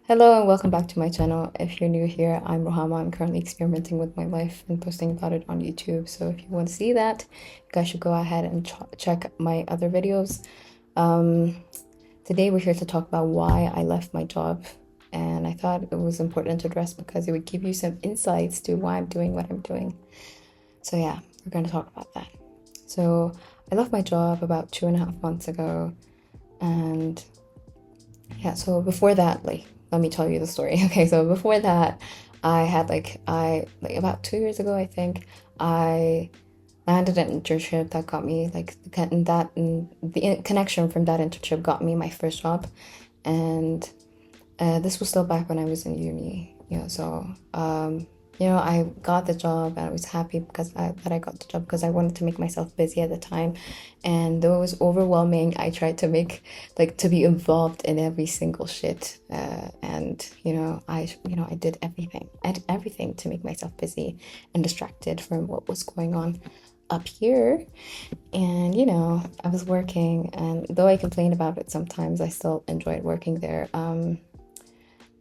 Hello and welcome back to my channel. If you're new here, I'm Rohama. I'm currently experimenting with my life and posting about it on YouTube. So if you want to see that, you guys should go ahead and check my other videos. Um, Today we're here to talk about why I left my job. And I thought it was important to address because it would give you some insights to why I'm doing what I'm doing. So yeah, we're going to talk about that. So I left my job about 2.5 months ago. And yeah, so before that, let me tell you the story. Okay, so before that, I had about 2 years ago, I think, I landed an internship that got me and the connection from that internship got me my first job, and this was still back when I was in uni. I got the job and I was happy that I got the job because I wanted to make myself busy at the time. And though it was overwhelming, I tried to to be involved in every single shit. I did everything. I did everything to make myself busy and distracted from what was going on up here. And, I was working, and though I complained about it sometimes, I still enjoyed working there.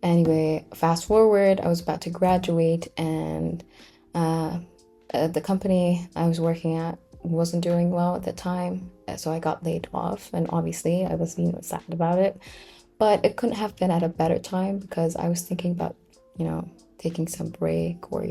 Anyway, fast forward, I was about to graduate, and the company I was working at wasn't doing well at the time, so I got laid off, and obviously I was, sad about it. But it couldn't have been at a better time because I was thinking about, taking some break or,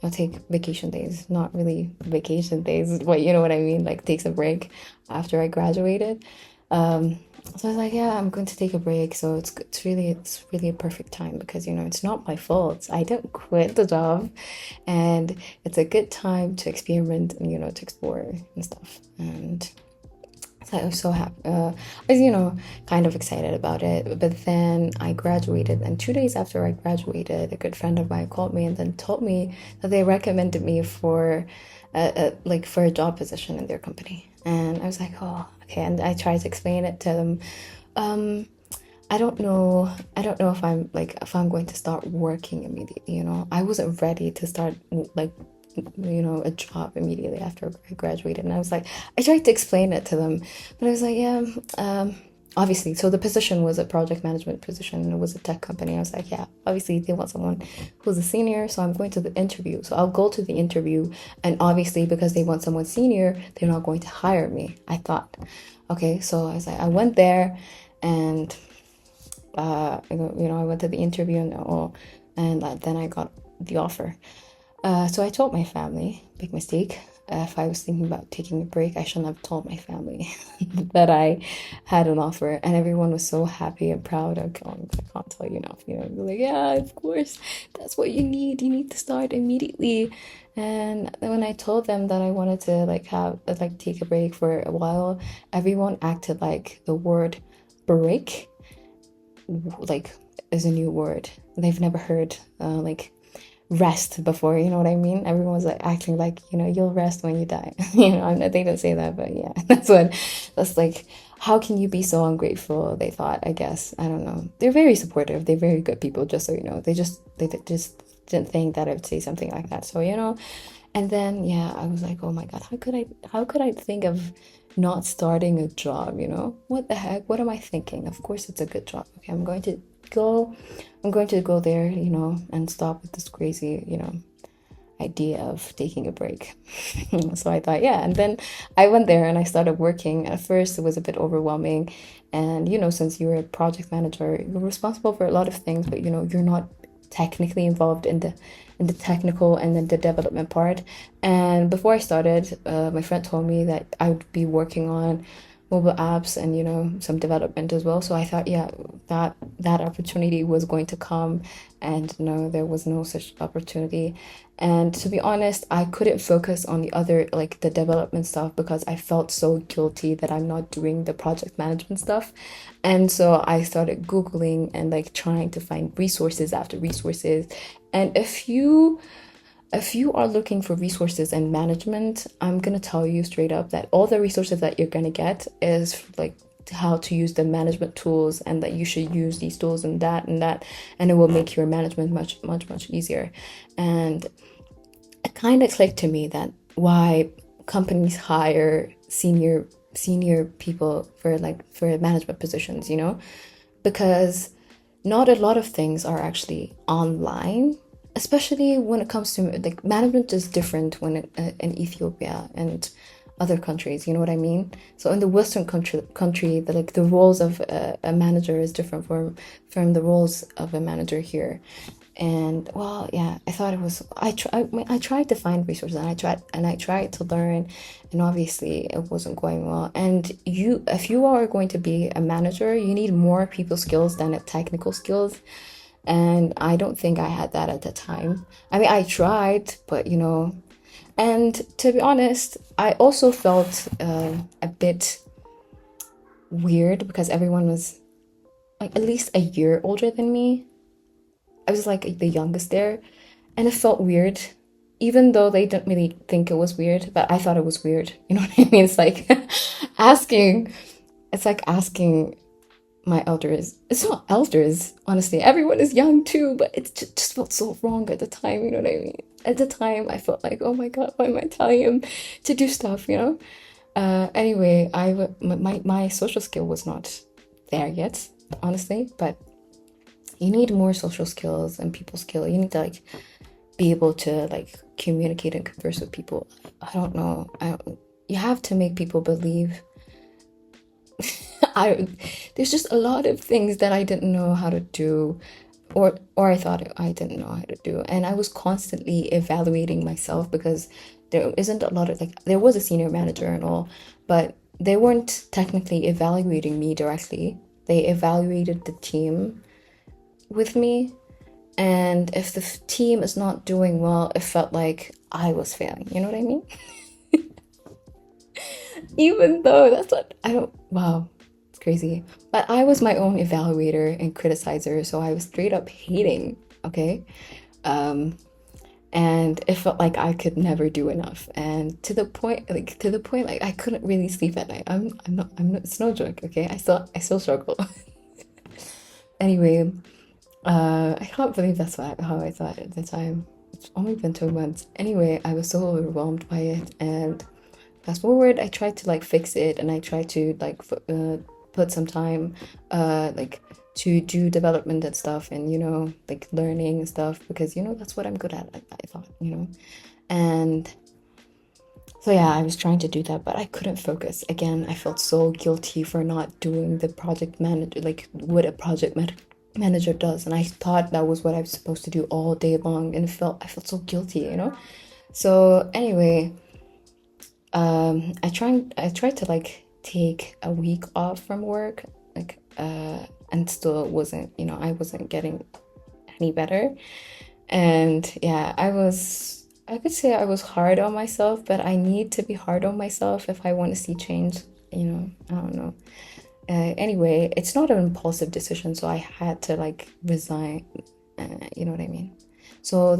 take vacation days. Not really vacation days, but you know what I mean, like take some break after I graduated. So I was like, yeah, I'm going to take a break. So it's really a perfect time because it's not my fault. I didn't quit the job, and it's a good time to experiment and to explore and stuff. And so I was so happy. I was kind of excited about it. But then I graduated, and 2 days after I graduated, a good friend of mine called me and then told me that they recommended me for for a job position in their company. And I was like, oh, okay. And I tried to explain it to them. I don't know if I'm going to start working immediately. I wasn't ready to start a job immediately after I graduated. And I tried to explain it to them, but I was like, yeah, obviously. So the position was a project management position, and it was a tech company. I was like, yeah, obviously they want someone who's a senior, so I'm going to the interview. So I'll go to the interview, and obviously because they want someone senior, they're not going to hire me, I thought. Okay, so I went there, and I went to the interview and then I got the offer. So I told my family, big mistake. If I was thinking about taking a break, I shouldn't have told my family that I had an offer, and everyone was so happy and proud. I can't tell you enough. They're like, yeah, of course, that's what you need. You need to start immediately. And then when I told them that I wanted to take a break for a while, everyone acted like the word break is a new word. They've never heard rest before, you know what I mean? Everyone was acting like, you'll rest when you die. They don't say that, but yeah, that's how can you be so ungrateful? They thought, I guess. I don't know. They're very supportive. They're very good people, just so you know. They just didn't think that I would say something like that. So, and then, yeah, I was like, oh my God, how could I think of not starting a job, What the heck? What am I thinking? Of course it's a good job. Okay, I'm going to go there, and stop with this crazy, idea of taking a break. So I thought, yeah. And then I went there and I started working. At first, it was a bit overwhelming. And, since you're a project manager, you're responsible for a lot of things, but, you're not technically involved in the technical and then the development part. And before I started, my friend told me that I would be working on mobile apps and some development as well. So I thought, yeah, that opportunity was going to come, and no, there was no such opportunity. And to be honest, I couldn't focus on the other, the development stuff, because I felt so guilty that I'm not doing the project management stuff. And so I started Googling and trying to find resources after resources. And if you are looking for resources and management, I'm going to tell you straight up that all the resources that you're going to get is how to use the management tools, and that you should use these tools and that, and it will make your management much, much, much easier. And it kind of clicked to me that why companies hire senior people for management positions, because not a lot of things are actually online, especially when it comes to like management is different when in Ethiopia and other countries, you know what I mean? So in the Western country, the roles of a manager is different from the roles of a manager here. And well, yeah, I thought it was. I tried to find resources, and I tried to learn, and obviously it wasn't going well. And if you are going to be a manager, you need more people skills than technical skills. And I don't think I had that at the time. I mean, I tried, but and to be honest, I also felt a bit weird because everyone was like at least a year older than me. I was like the youngest there, and it felt weird, even though they didn't really think it was weird, but I thought it was weird. You know what I mean? It's like asking, it's like asking my elders. It's not elders, honestly. Everyone is young too, but it just felt so wrong at the time. You know what I mean? At the time, I felt like, oh my God, why am I telling him to do stuff? Anyway, my social skill was not there yet, honestly, but you need more social skills and people skill. You need to like be able to like communicate and converse with people. I don't know. You have to make people believe. There's just a lot of things that I didn't know how to do, or I thought I didn't know how to do, and I was constantly evaluating myself because there isn't a lot of like there was a senior manager and all, but they weren't technically evaluating me directly. They evaluated the team with me, and if the team is not doing well, it felt like I was failing. You know what I mean? Even though that's what I don't. Wow, it's crazy. But I was my own evaluator and criticizer, so I was straight up hating. Okay, and it felt like I could never do enough, and to the point, like I couldn't really sleep at night. I'm not. It's no joke. Okay, I still struggle. Anyway, I can't believe that's how I thought at the time. It's only been 2 months. Anyway, I was so overwhelmed by it, and fast forward, I tried to like fix it, and I tried to like put some time, like to do development and stuff, and like learning and stuff because that's what I'm good at. I thought. And so yeah, I was trying to do that, but I couldn't focus. Again, I felt so guilty for not doing the project manager, like what a manager does, and I thought that was what I was supposed to do all day long, and I felt so guilty. So anyway, I tried to like take a week off from work, like and still wasn't, I wasn't getting any better. And yeah, I could say I was hard on myself, but I need to be hard on myself if I want to see change. I don't know. Anyway, it's not an impulsive decision, so I had to like resign. You know what I mean? So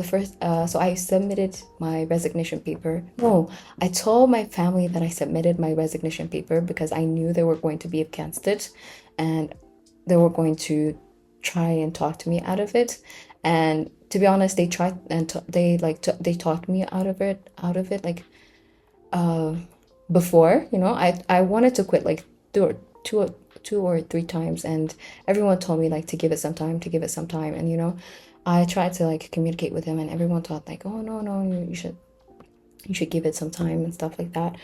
I submitted my resignation paper. No, I told my family that I submitted my resignation paper because I knew they were going to be against it, and they were going to try and talk to me out of it. And to be honest, they tried and they talked me out of it like before. I wanted to quit like two or three times, and everyone told me like to give it some time, and I tried to like communicate with him, and everyone thought like, oh no, you should give it some time and stuff like that.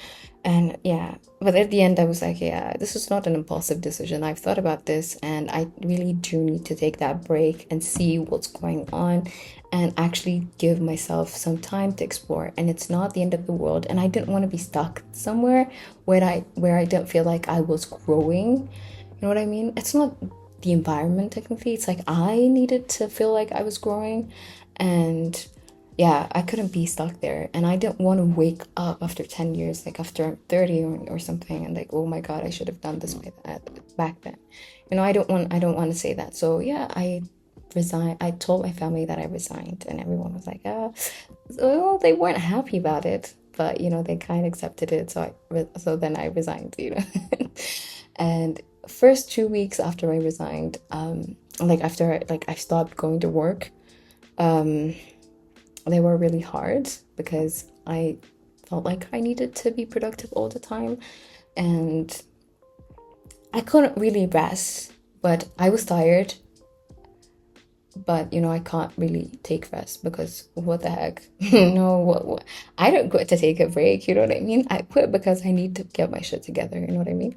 And yeah, but at the end I was like, yeah, this is not an impulsive decision. I've thought about this, and I really do need to take that break and see what's going on and actually give myself some time to explore. And it's not the end of the world, and I didn't want to be stuck somewhere where I didn't feel like I was growing. You know what I mean? It's not the environment technically, it's like I needed to feel like I was growing. And yeah, I couldn't be stuck there, and I didn't want to wake up after 10 years, like after I'm 30 or something, and like, oh my God, I should have done this back then. I don't want to say that. So yeah, I resigned. I told my family that I resigned, and everyone was like, well, they weren't happy about it, but they kind of accepted it. So then I resigned. And first 2 weeks after I resigned, like after like I stopped going to work, they were really hard because I felt like I needed to be productive all the time, and I couldn't really rest, but I was tired. but I can't really take rest because what the heck? What I don't quit to take a break, you know what I mean? I quit because I need to get my shit together, you know what I mean?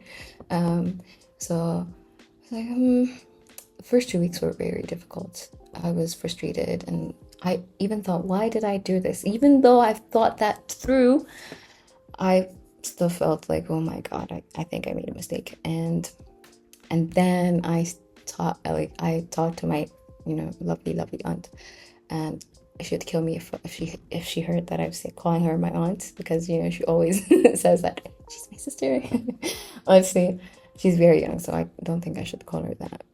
Um, so like the first 2 weeks were very difficult. I was frustrated and I even thought, why did I do this? Even though I've thought that through, I still felt like, oh my God, I think I made a mistake. And then I talked to my, lovely, lovely aunt, and she'd kill me if she heard that I was calling her my aunt, because she always says that she's my sister. Honestly, she's very young, so I don't think I should call her that.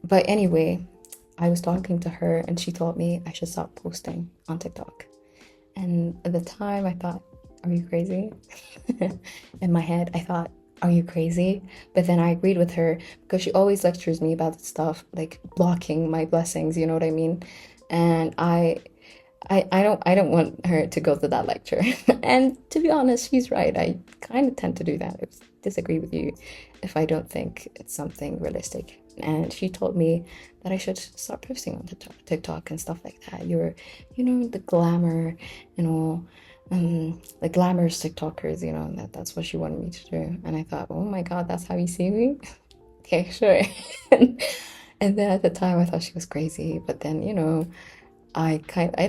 But anyway, I was talking to her and she told me I should stop posting on TikTok. And at the time I thought, are you crazy? In my head, I thought, are you crazy? But then I agreed with her because she always lectures me about stuff like blocking my blessings, you know what I mean? And I don't want her to go to that lecture. And to be honest, she's right. I kind of tend to do that. I disagree with you if I don't think it's something realistic. And she told me that I should start posting on TikTok and stuff like that. The glamour and all, the glamorous TikTokers, that's what she wanted me to do. And I thought, oh my God, that's how you see me? Okay, sure. And then at the time I thought she was crazy, but then, I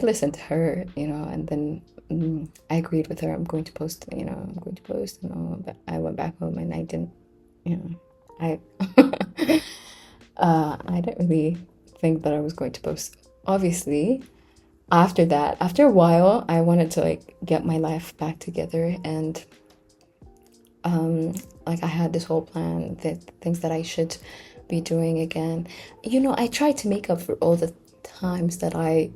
listened to her, and then I agreed with her. I'm going to post, and all. But I went back home and I didn't, I I didn't really think that I was going to post. Obviously, after a while, I wanted to get my life back together, and I had this whole plan, that things that I should be doing again. I tried to make up for all the times that I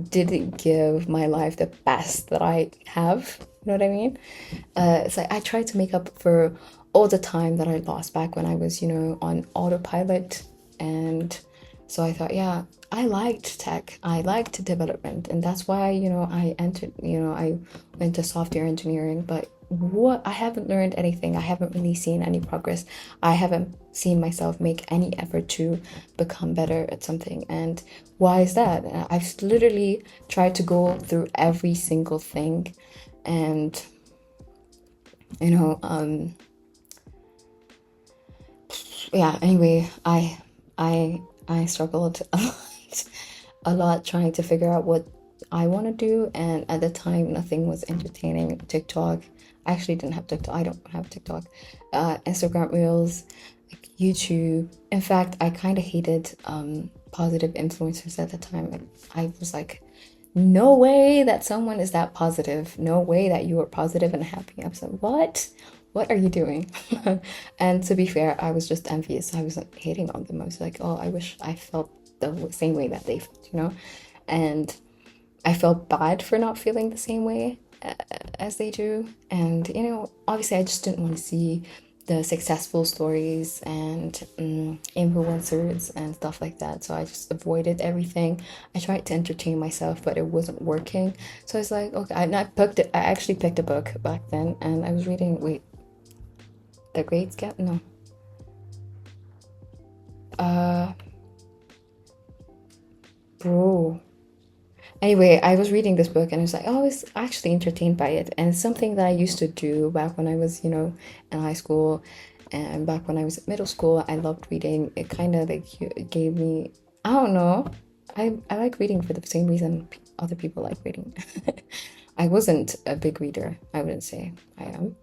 didn't give my life the best that I have. You know what I mean? It's like I tried to make up for all the time that I lost back when I was, on autopilot. And so I thought, yeah, I liked tech, I liked development, and that's why, I entered, I went to software engineering. But I haven't learned anything. I haven't really seen any progress. I haven't seen myself make any effort to become better at something. And why is that? I've literally tried to go through every single thing, and yeah, anyway, I struggled a lot trying to figure out what I want to do. And at the time, nothing was entertaining. TikTok, I actually didn't have TikTok. I don't have TikTok. Instagram Reels, YouTube. In fact, I kind of hated positive influencers at the time. I was like, no way that someone is that positive. No way that you are positive and happy. I was like, what? What are you doing? And to be fair, I was just envious. I wasn't hating on them. I was like, oh, I wish I felt the same way that they felt, And I felt bad for not feeling the same way as they do. And, obviously I just didn't want to see the successful stories and influencers and stuff like that. So I just avoided everything. I tried to entertain myself, but it wasn't working. So I was like, okay, I actually picked a book back then, and I was reading, The Great Gap? No. Bro. Anyway, I was reading this book and I was like, oh, I was actually entertained by it. And it's something that I used to do back when I was, in high school, and back when I was at middle school. I loved reading. It kind of gave me, I don't know. I like reading for the same reason other people like reading. I wasn't a big reader. I wouldn't say I am.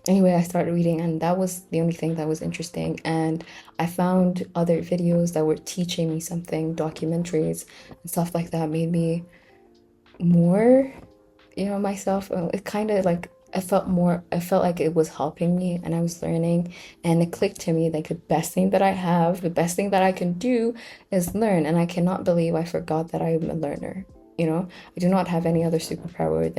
Anyway, I started reading, and that was the only thing that was interesting. And I found other videos that were teaching me something, documentaries and stuff like that made me more, myself. It kind of I felt like it was helping me, and I was learning, and it clicked to me like the best thing that I have, the best thing that I can do is learn. And I cannot believe I forgot that I am a learner. I do not have any other superpower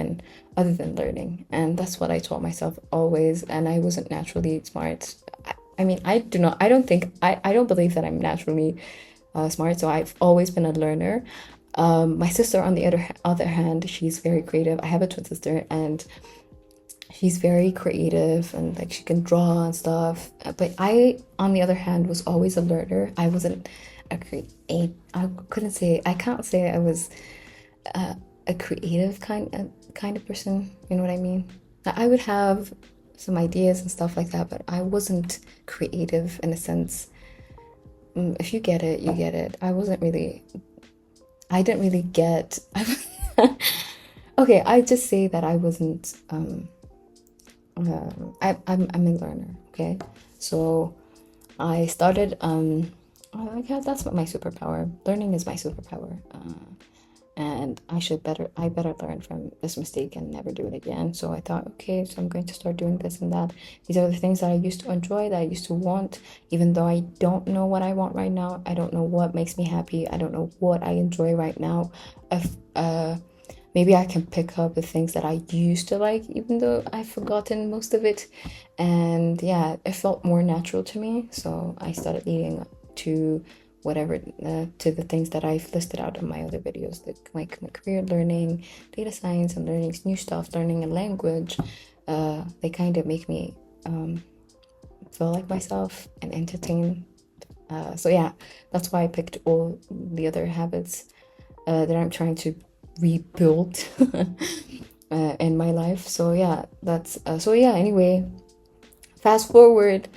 other than learning. And that's what I told myself always. And I wasn't naturally smart. I don't believe that I'm naturally smart. So I've always been a learner. My sister, on the other hand, she's very creative. I have a twin sister, and she's very creative and like she can draw and stuff. But I, on the other hand, was always a learner. I wasn't a create. I couldn't say. I can't say I was a creative kind of person. You know what I mean? I would have some ideas and stuff like that, but I wasn't creative in a sense. If you get it, you get it. I wasn't really. I didn't really get. Okay, I just say that I wasn't. I'm a learner. Okay, so I started. Yeah, that's what my superpower. Learning is my superpower. And I better learn from this mistake and never do it again. So I thought, okay, so I'm going to start doing this and that. These are the things that I used to enjoy, that I used to want, even though I don't know what I want right now. I don't know what makes me happy. I don't know what I enjoy right now. If maybe I can pick up the things that I used to like, even though I've forgotten most of it. And yeah, it felt more natural to me. So I started leading to whatever, to the things that I've listed out in my other videos, like my career, learning data science and learning new stuff, learning a language. They kind of make me feel like myself and entertain. So yeah, that's why I picked all the other habits that I'm trying to rebuild in my life. So yeah, that's so yeah, anyway, fast forward,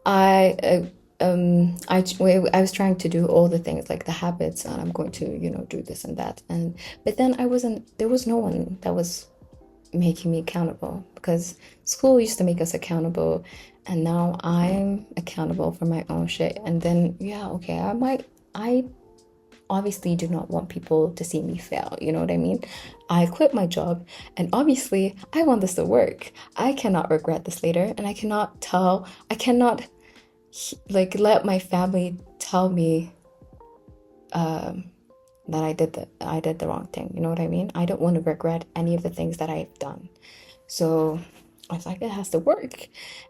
I was trying to do all the things like the habits, and I'm going to do this and that, but then there was no one that was making me accountable, because school used to make us accountable, and now I'm accountable for my own shit. And then yeah, okay, I obviously do not want people to see me fail, you know what I mean? I quit my job, and obviously I want this to work. I cannot regret this later, and I cannot like let my family tell me that I did the wrong thing. You know what I mean? I don't want to regret any of the things that I've done. So I was like, it has to work,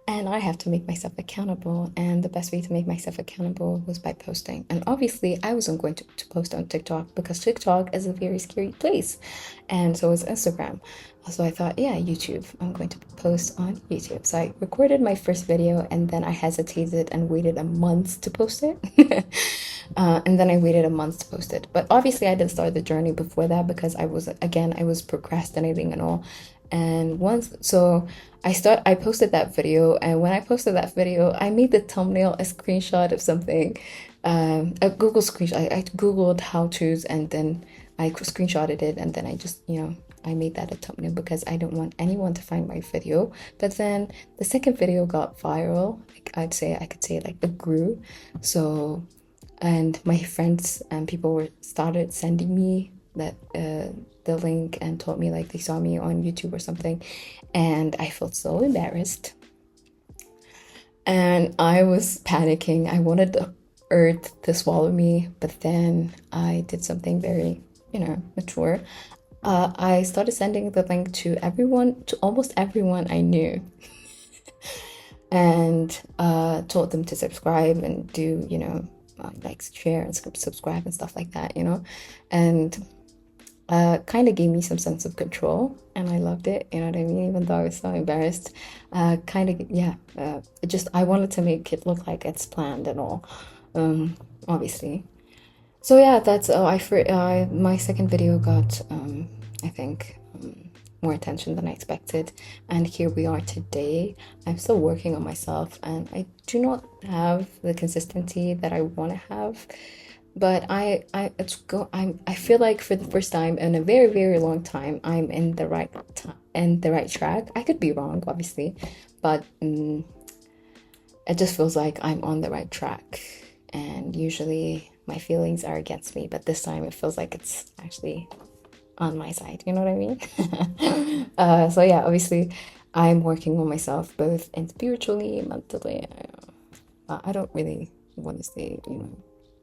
and I have to make myself accountable. And the best way to make myself accountable was by posting. And obviously, I wasn't going to post on TikTok, because TikTok is a very scary place, and so is Instagram. So I thought, yeah, YouTube. I'm going to post on YouTube. So I recorded my first video, and then I hesitated and waited a month to post it. And then I waited a month to post it. But obviously, I didn't start the journey before that, because I was procrastinating and all. And I posted that video, and when I posted that video, I made the thumbnail a screenshot of something, a Google screenshot. I Googled how to's, and then I screenshotted it, and then I just, I made that a thumbnail, because I don't want anyone to find my video. But then the second video got viral. Like I could say like it grew. So, and my friends and people started sending me that the link, and told me like they saw me on YouTube or something, and I felt so embarrassed, and I was panicking. I wanted the earth to swallow me, but then I did something very mature. I started sending the link to almost everyone I knew, and told them to subscribe and do like share and subscribe and stuff like that, and kind of gave me some sense of control, and I loved it, you know what I mean, even though I was so embarrassed. I wanted to make it look like it's planned and all, obviously. So yeah, that's my second video got I think more attention than I expected, and here we are today. I'm still working on myself, and I do not have the consistency that I want to have, but I feel like for the first time in a very, very long time, I'm in the right track. I could be wrong, obviously, but it just feels like I'm on the right track. And usually my feelings are against me, but this time it feels like it's actually on my side. You know what I mean? So yeah, obviously I'm working on myself, both in spiritually, mentally. I don't really want to say,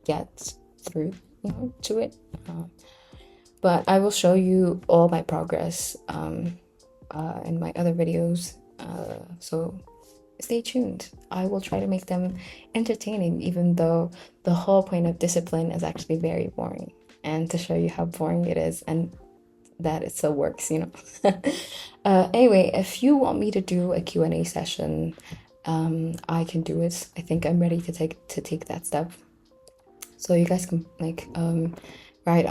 get through, to it. But I will show you all my progress in my other videos. So stay tuned. I will try to make them entertaining, even though the whole point of discipline is actually very boring. And to show you how boring it is, and that it still works, you know. Anyway, if you want me to do a Q&A session, I can do it. I think I'm ready to take that step. So you guys can like write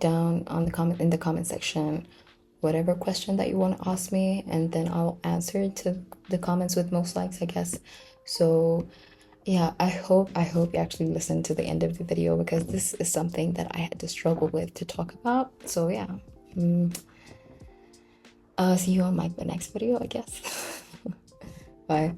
down on in the comment section whatever question that you want to ask me, and then I'll answer to the comments with most likes, I guess. So yeah, I hope you actually listen to the end of the video, because this is something that I had to struggle with to talk about. So yeah, see you on the next video, I guess. Bye.